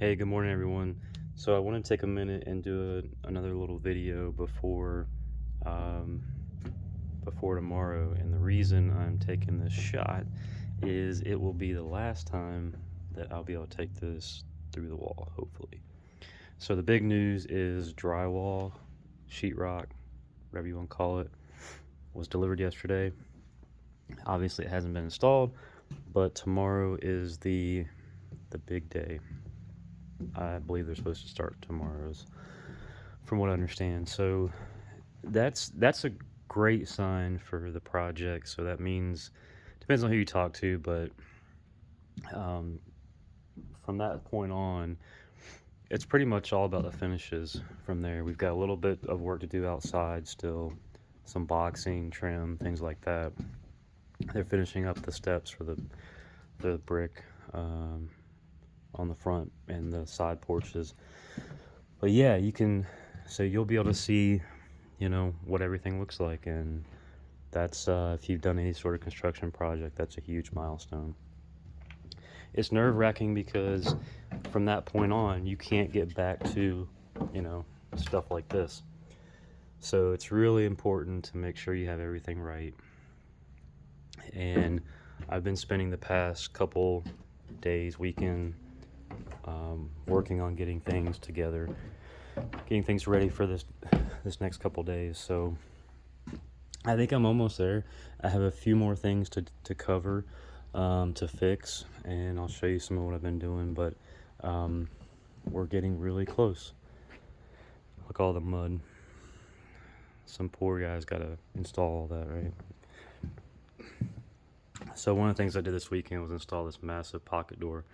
Hey, good morning, everyone. So I want to take a minute and do another little video um, before tomorrow. And the reason I'm taking this shot is it will be the last time that I'll be able to take this through the wall, hopefully. So the big news is drywall, sheetrock, whatever you want to call it, was delivered yesterday. Obviously, it hasn't been installed, but tomorrow is the big day. I believe they're supposed to start tomorrow's, from what I understand. So that's a great sign for the project. So that means depends on who you talk to, but um, from that point on, it's pretty much all about the finishes. From there, we've got a little bit of work to do outside still, some boxing, trim, things like that. They're finishing up the steps for the brick on the front and the side porches. But yeah, so you'll be able to see, what everything looks like, and that's if you've done any sort of construction project, that's a huge milestone. It's nerve-wracking because from that point on, you can't get back to, stuff like this. So it's really important to make sure you have everything right. And I've been spending the past couple days, weekend, working on getting things together, getting things ready for this next couple days. So I think I'm almost there. I have a few more things to cover, to fix, and I'll show you some of what I've been doing, but we're getting really close. Look, all the mud. Some poor guy's got to install all that, right? So one of the things I did this weekend was install this massive pocket door.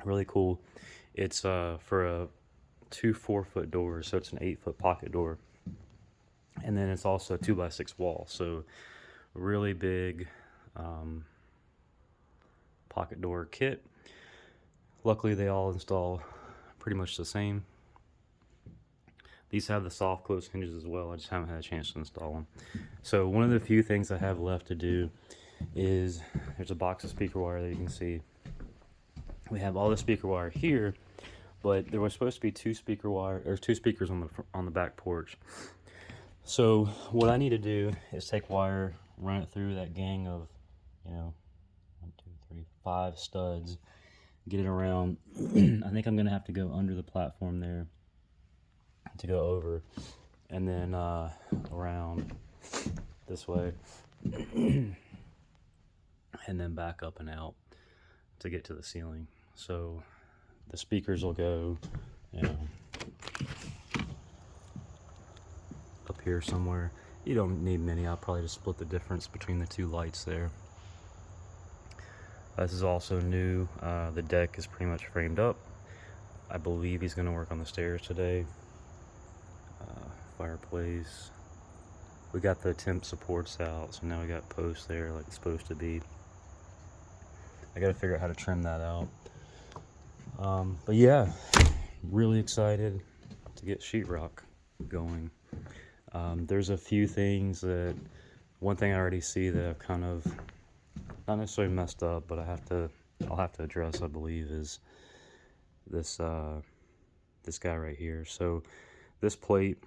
Really cool. It's for a 4-foot doors, so it's an 8-foot pocket door, and then it's also a 2x6 wall, so really big pocket door kit. Luckily, they all install pretty much the same. These have the soft close hinges as well. I just haven't had a chance to install them. So one of the few things I have left to do is there's a box of speaker wire that you can see. We have all the speaker wire here, but there was supposed to be two speakers on the back porch. So what I need to do is take wire, run it through that gang of, 1, 2, 3, 5 studs, get it around. I think I'm gonna have to go under the platform there to go over, and then around this way, and then back up and out to get to the ceiling. So the speakers will go, up here somewhere. You don't need many. I'll probably just split the difference between the two lights there. This is also new. The deck is pretty much framed up. I believe he's going to work on the stairs today. Fireplace. We got the temp supports out, so now we got posts there like it's supposed to be. I got to figure out how to trim that out. But yeah, really excited to get sheetrock going. There's a few things one thing I already see that I've kind of not necessarily messed up, but I'll have to address, I believe, is this guy right here. So this plate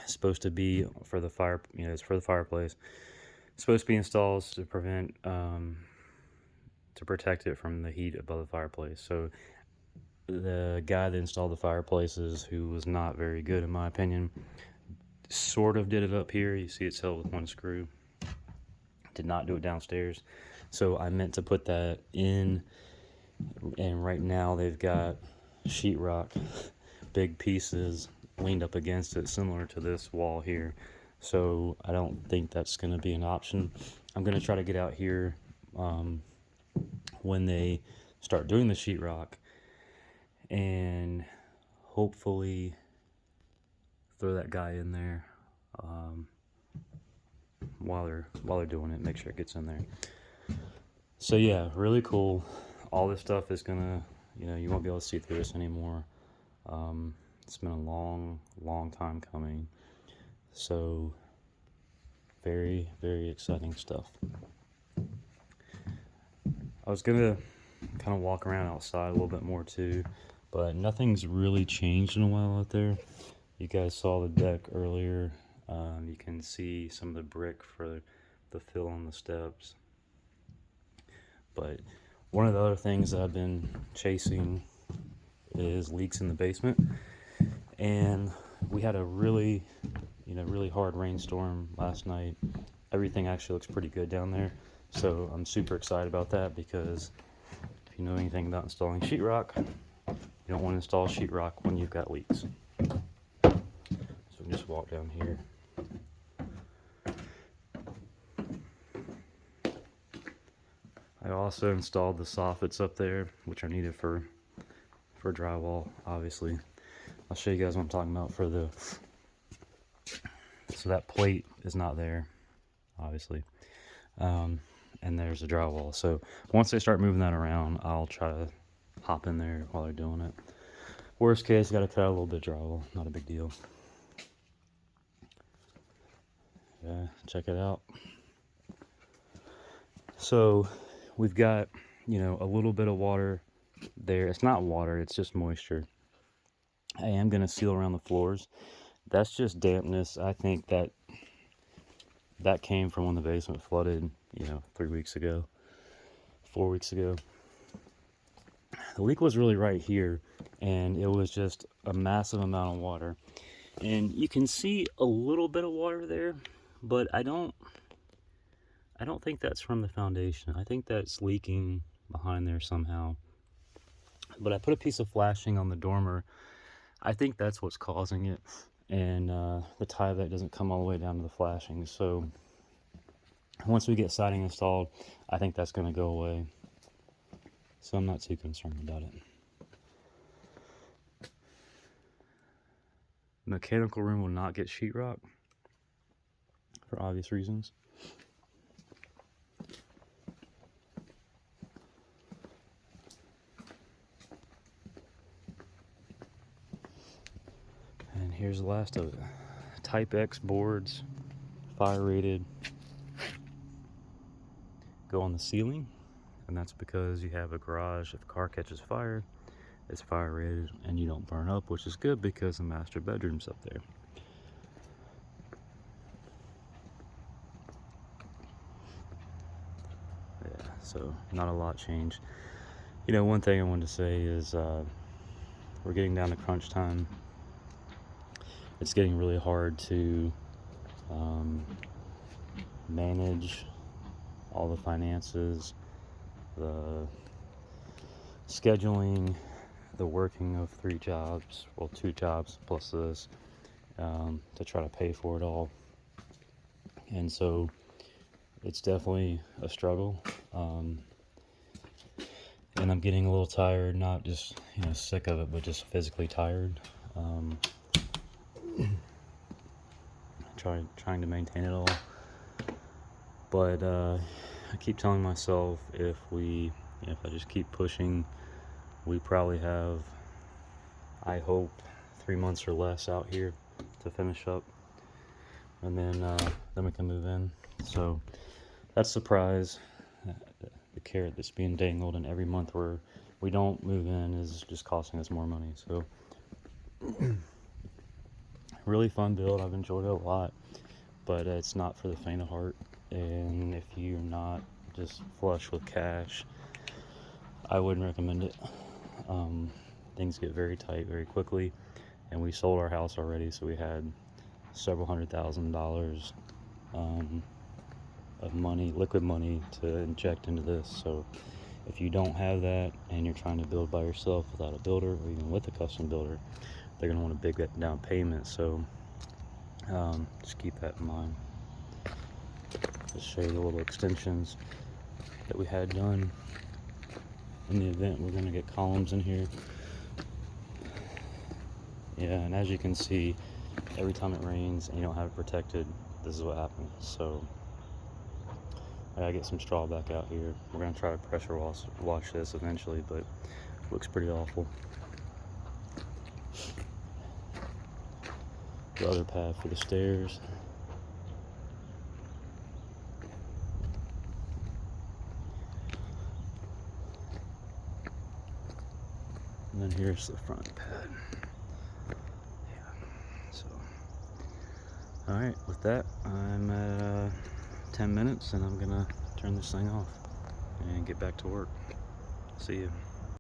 is supposed to be for the fire, it's for the fireplace. It's supposed to be installed to protect it from the heat above the fireplace. So the guy that installed the fireplaces, who was not very good in my opinion, sort of did it up here. You see it's held with one screw. Did not do it downstairs. So I meant to put that in, and right now they've got sheetrock, big pieces leaned up against it, similar to this wall here. So I don't think that's going to be an option. I'm going to try to get out here when they start doing the sheetrock, and hopefully throw that guy in there while they're doing it. Make sure it gets in there. So yeah, really cool. All this stuff is gonna, you won't be able to see through this anymore. It's been a long time coming. So very, very exciting stuff. I was gonna kind of walk around outside a little bit more too, but nothing's really changed in a while out there. You guys saw the deck earlier. You can see some of the brick for the fill on the steps. But one of the other things that I've been chasing is leaks in the basement. And we had a really hard rainstorm last night. Everything actually looks pretty good down there. So I'm super excited about that, because if you know anything about installing sheetrock, you don't want to install sheetrock when you've got leaks. So we just walk down here. I also installed the soffits up there, which are needed for drywall, obviously. I'll show you guys what I'm talking about for the... So that plate is not there, obviously. And there's the drywall. So once they start moving that around, I'll try to hop in there while they're doing it. Worst case, got to cut out a little bit of drywall. Not a big deal. Yeah, check it out. So we've got, a little bit of water there. It's not water, it's just moisture. I am going to seal around the floors. That's just dampness. I think that came from when the basement flooded, 3 weeks ago, 4 weeks ago. The leak was really right here, and it was just a massive amount of water. And you can see a little bit of water there, but I don't think that's from the foundation. I think that's leaking behind there somehow. But I put a piece of flashing on the dormer. I think that's what's causing it. And the tie of that doesn't come all the way down to the flashing. So once we get siding installed, I think that's going to go away. So I'm not too concerned about it. Mechanical room will not get sheetrock for obvious reasons. And here's the last of it. Type X boards, fire rated, go on the ceiling. And that's because you have a garage. If a car catches fire, it's fire rated and you don't burn up, which is good because the master bedroom's up there. Yeah, so not a lot changed. One thing I wanted to say is we're getting down to crunch time. It's getting really hard to manage all the finances, the scheduling, the working of 3 jobs, well 2 jobs plus this, to try to pay for it all. And so it's definitely a struggle, and I'm getting a little tired, not just sick of it, but just physically tired. Trying to maintain it all, but I keep telling myself if I just keep pushing, we probably have, I hope, 3 months or less out here to finish up, and then we can move in. So that's the prize, the carrot that's being dangled, and every month we don't move in is just costing us more money. So really fun build. I've enjoyed it a lot, but it's not for the faint of heart. And if you're not just flush with cash, I wouldn't recommend it. Things get very tight very quickly, and we sold our house already, so we had several $100,000 of money, liquid money, to inject into this. So if you don't have that and you're trying to build by yourself without a builder, or even with a custom builder, they're going to want a big down payment. So just keep that in mind. Just show you the little extensions that we had done. In the event we're going to get columns in here. Yeah, and as you can see, every time it rains and you don't have it protected, this is what happens. So I gotta get some straw back out here. We're gonna try to pressure wash this eventually, but it looks pretty awful. The other path for the stairs. And then here's the front pad. Yeah. So, all right. With that, I'm at 10 minutes, and I'm gonna turn this thing off and get back to work. See you.